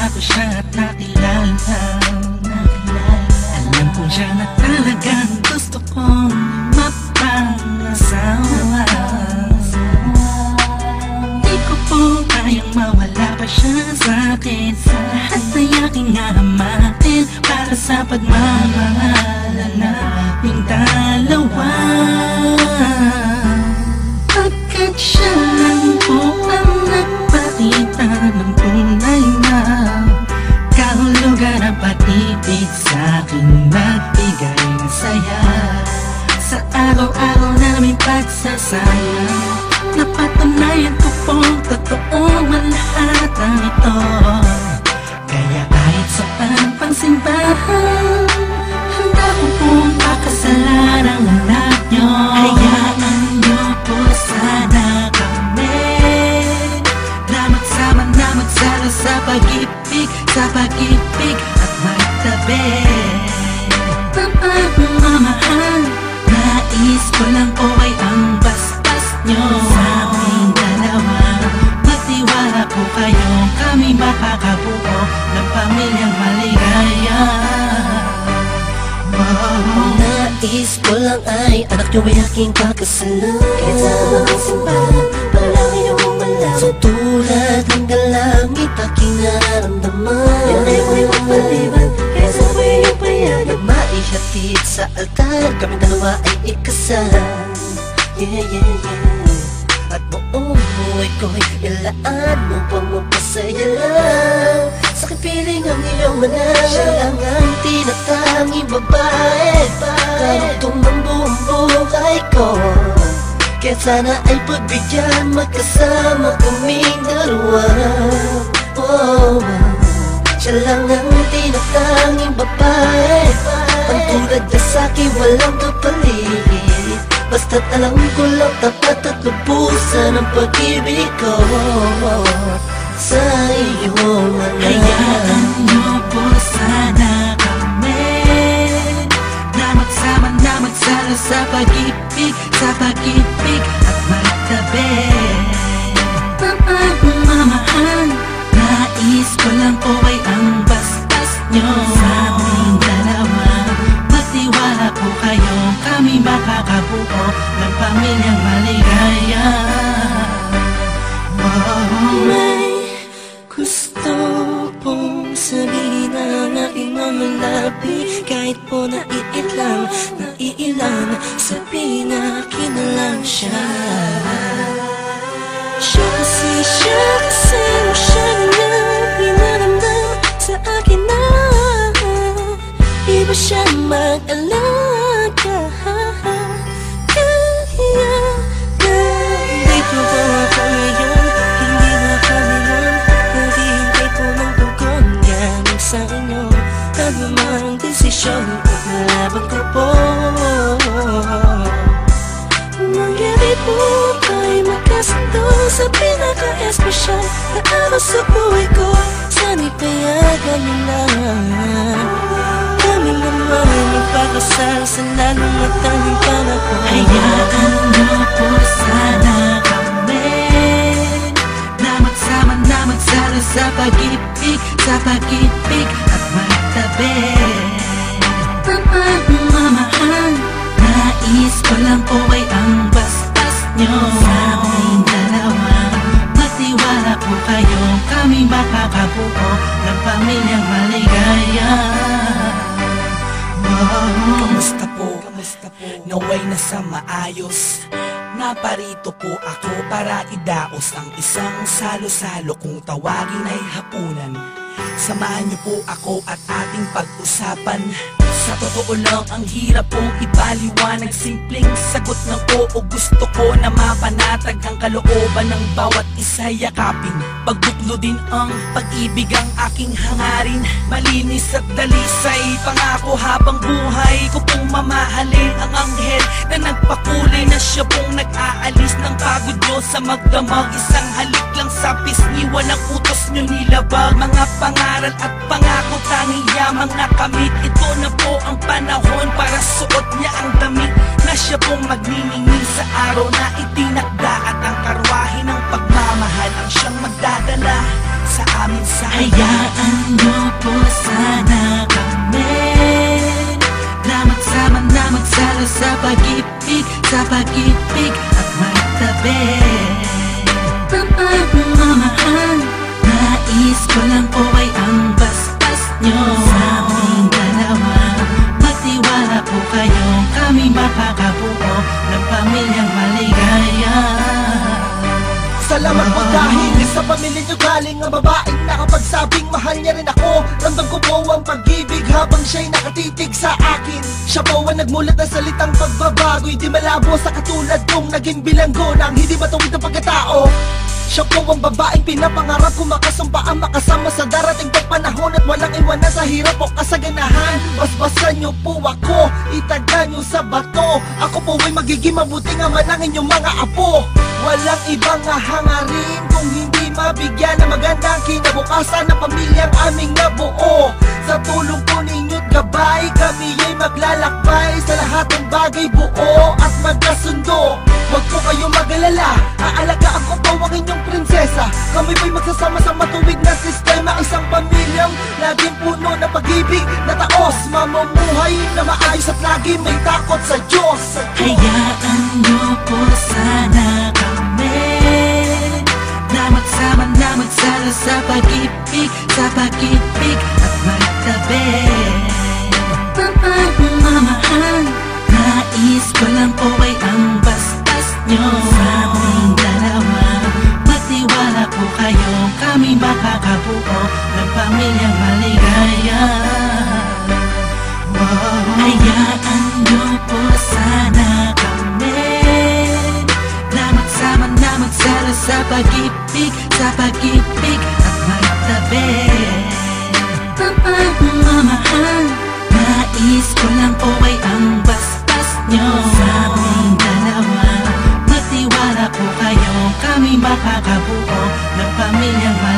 ko siya at nakilala. Alam kong siya na talagang gusto kong mapangasawa. Di ko po kayang mawala pa siya sa'kin. Lahat ay aking hahamakin para sa pagmamahalan naming dalawa. Pagkat siya lang po ang nagpakita ng tunay na kahulugan at pag-ibig sa'kin, nagbigay ng saya sa araw-araw naming pagsasama. Napatunayan ko pong totoo ang lahat ng ito. Kaya kahit saan pang simbahan, handa ko pong pakasalan ang anak nyo. Hayaan nyo po sana kami na magsama na magsalo sa pag-ibig, sa pag-ibig at magtabi. Mamahal, nais ko lang po ay ang bastas nyo sa aming dalawa. Magtiwala po kayo, kami makakabuo ng pamilyang maligaya. Nais ko lang ay anak nyo ay aking kakasalan. Kahit saan ang simbahan, panalangin nyo malaw. Sa tulad ng galangit aking nararamdaman. Yan ay ko yung maliban, kaya sa ko yung payagan. Maihatid sa altar, kami dalawa ay ikasal. Yeah, yeah, yeah. At buong buhay ko'y ilaan mo pang mapasaya lang. Sa kapiling ang iyong manan, siya lang ang tinatanging babae. Karugtong ng buong buhay ko, kaya sana ay pagbigyan, magkasama kaming dalawa. Oh, siya lang ang tinatanging babae. Ang tulad na sa'kin walang kapalit. Basta't alam ko lang tapat at lubusan ang pag-ibig ko sa iyong mga. Hayaan nyo po sana kami na magsama na magsalo sa pag-ibig, sa pag-ibig at magtabi. Mamahal, nais ko lang po ay ang bastas nyo sa aming dalawa. Magtiwala po kayo, kami makakabuo ng pamilyang maligaya. May gusto pong sabihin ang aking mamalabi. Kahit po naiilang, sabihin na akin na lang siya. Siya kasi na pinaramdam sa akin na iba siya mag-alaga. Dito ba ako ngayon? Hindi na kailan naghihintay ko ng tugon galing sa inyo. Ano mang desisyon, iglalaban ko po. Mangyari po tayo magkasundo sa pinaka-espesyal na araw sa buhay ko. Sana'y payagan nyo na kami naman magpakasal sa lalong matanging panahon. Hayaan nyo po sana kami na magsama na magsalo sa pag-ibig, sa pag-ibig at magtabi. Mamahal, nais ko lang po ay ang bastas nyo sa aming dalawa. Magtiwala po kayo, kami makakabuo ng pamilyang maligaya. Kamusta po? Naway na sa maayos. Naparito po ako para idaos ang isang salo-salo kung tawagin ay hapunan. Samahan niyo po ako at ating pag-usapan. Sa totoo lang ang hirap pong ipaliwanag. Simpleng sagot ng oo, gusto ko na mapanatag ang kalooban ng bawat isa yakapin. Pagbuklo din ang pag-ibig ang aking hangarin. Malinis at dalisay, pangako habang buhay ko pong mamahalin ang anghel na nagpakulay na siya pong nag-aalis ng pagod nyo sa magdamag. Isang halik lang sa pisngi, walang utos nyo nilabag. Mga pangaral at pangako tanging yamang nakamit. Ito na po ang panahon para suot niya ang damit na siya pong magniningil sa araw na itinakda. At ang karwahe ng pagmamahal ang siyang magdadala sa amin sa hayaan sa pag-ibig at magtabi ng pagmamahal. Nais ko lang po ay ang basbas nyo sa aming dalawa. Magtiwala po kayo, kami makakabuo ng pamilyang maligaya. Salamat po dahil sa pamilya nyo galing ang babaeng nakapagsabing mahal niya rin ako. Ramdam ko po ang pag-ibig habang siya'y nakatitig sa akin. Siya po ang nagmulat ng salitang pagbabago, hindi malabo sa katulad kong naging bilanggo ng hindi matuwid ang pagkatao. Siya po ang babaeng pinapangarap ko, makasumpa ang makasama sa darating pang panahon at walang iwanan sa hirap o kasaganahan. Basbasan niyo po ako, itaga niyo sa bato. Ako po ay magiging mabuting ama ng inyong mga apo. Walang ibang hangarin kung hindi mabigyan ng magandang kinabukasan ng pamilyang aming nabuo. Sa tulong po ninyo't gabay, kami ay maglalakbay sa lahat ng bagay, buo at magkasundo. Huwag po kayong mag-alala, aalagaan ko po ang inyong prinsesa. Kami po'y magsasama sa matuwid na sistema, isang pamilyang laging puno ng pag-ibig na taos, mamumuhay na maayos at lagi may takot sa Diyos. Hayaan niyo po sana kami na magsama na magsala sa pag-ibig at magtabi ng pagmamahal. Nais ko lang po ay ang basbas nyo sa aming dalawa. Magtiwala po kayo, kami makakabuo ng pamilyang maligaya. Hayaan niyo po sana kami na magsama na magsala sa pag-ibig at magtabi ng pagmamahal. Nais ko lang po ay ang basbas nyo sa aming dalawa. Magtiwala po kayo, kami makakabuo ng pamilyang maligaya.